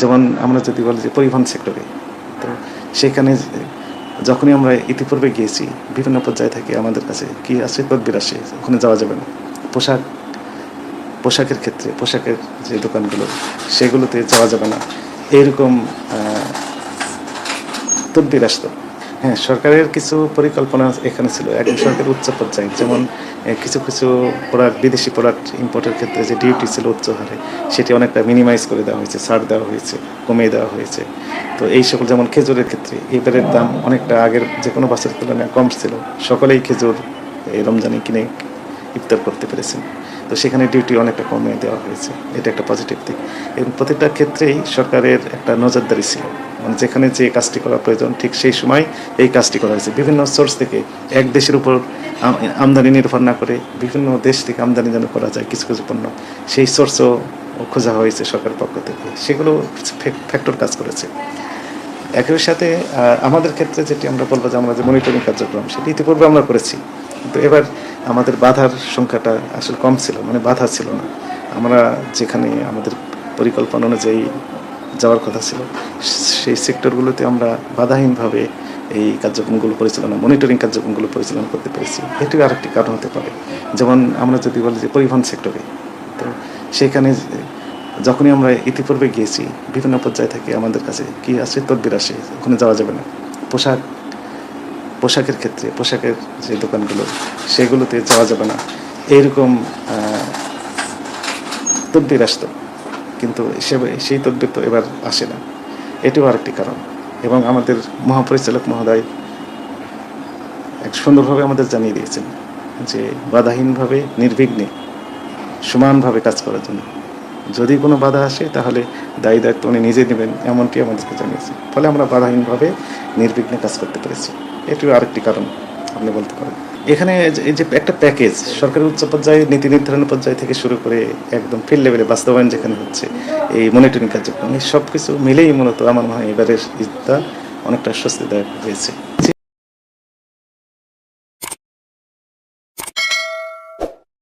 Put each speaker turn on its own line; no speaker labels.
যেমন আমরা যদি বলি যে পরিবহন সেক্টরে, তো সেখানে যখনই আমরা ইতিপূর্বে গিয়েছি বিভিন্ন পর্যায়ে থেকে আমাদের কাছে কি আসে, তদবির আসে, ওখানে যাওয়া যাবে না। পোশাকের ক্ষেত্রে পোশাকের যে দোকানগুলো সেগুলোতে যাওয়া যাবে না, এইরকম তদবির আসতো। হ্যাঁ, সরকারের কিছু পরিকল্পনা এখানে ছিল একদম সরকারের উচ্চ পর্যায়ে, যেমন কিছু কিছু প্রোডাক্ট, বিদেশি প্রোডাক্ট ইম্পোর্টের ক্ষেত্রে যে ডিউটি ছিল উচ্চ হারে, সেটি অনেকটা মিনিমাইজ করে দেওয়া হয়েছে, ছাড় দেওয়া হয়েছে, কমিয়ে দেওয়া হয়েছে। তো এই সকল, যেমন খেজুরের ক্ষেত্রে এবারের দাম অনেকটা আগের যে কোনো বছরের তুলনায় কম ছিল, সকলেই খেজুর এই রমজানে কিনে ইফতার করতে পেরেছেন। তো সেখানে ডিউটি অনেকটা কমিয়ে দেওয়া হয়েছে, এটা একটা পজিটিভ দিক। এবং প্রতিটা ক্ষেত্রেই সরকারের একটা নজরদারি ছিল, মানে যেখানে যে কাজটি করা প্রয়োজন ঠিক সেই সময় এই কাজটি করা হয়েছে। বিভিন্ন সোর্স থেকে, এক দেশের উপর আমদানি নির্ভর না করে বিভিন্ন দেশ থেকে আমদানি যেন করা যায় কিছু কিছু পণ্য, সেই সোর্সও খোঁজা হয়েছে সরকারের পক্ষ থেকে, সেগুলো ফ্যাক্টর কাজ করেছে। একই সাথে আমাদের ক্ষেত্রে যেটি আমরা বলবো যে আমরা যে মনিটরিং কার্যক্রম, সেটি ইতিপূর্বে আমরা করেছি, কিন্তু এবার আমাদের বাধার সংখ্যাটা আসলে কম ছিল, মানে বাধা ছিল না। আমরা যেখানে আমাদের পরিকল্পনা অনুযায়ী যাওয়ার কথা ছিল সেই সেক্টরগুলোতে আমরা বাধাহীনভাবে এই কার্যক্রমগুলো পরিচালনা, মনিটরিং কার্যক্রমগুলো পরিচালনা করতে পেরেছি। এটিও আরেকটি কারণ হতে পারে। যেমন আমরা যদি বলি যে পরিবহন সেক্টরে, তো সেখানে যখনই আমরা ইতিপূর্বে গিয়েছি বিভিন্ন পর্যায়ে থেকে আমাদের কাছে কি আসে, তদবির আসে, ওখানে যাওয়া যাবে না। পোশাকের ক্ষেত্রে পোশাকের যে দোকানগুলো সেগুলোতে যাওয়া যাবে না, এইরকম তদবির আসতো। কিন্তু সেই তদবির তো এবার আসে না, এটিও আরেকটি কারণ। এবং আমাদের মহাপরিচালক মহোদয় এক সুন্দরভাবে আমাদের জানিয়ে দিয়েছেন যে বাধাহীনভাবে, নির্বিঘ্নে, সমানভাবে কাজ করার জন্য। যদি কোনো বাধা আসে তাহলে দায়ী দায়িত্ব উনি নিজে নেবেন, এমনটি আমাদেরকে জানিয়েছে। ফলে আমরা বাধাহীনভাবে নির্বিঘ্নে কাজ করতে পেরেছি, এটিও আরেকটি কারণ আপনি বলতে পারেন। এখানে এই যে একটা প্যাকেজ, সরকারের উচ্চ পর্যায়ে নীতি নির্ধারণ পর্যায় থেকে শুরু করে একদম ফিল্ড লেভেলে বাস্তবায়ন যেখানে হচ্ছে, এই মনিটরিং কার্যক্রম, এই সব কিছু মিলেই মূলত আমার মনে হয় এবারের ঈদটা অনেকটা স্বস্তিদায়ক হয়েছে।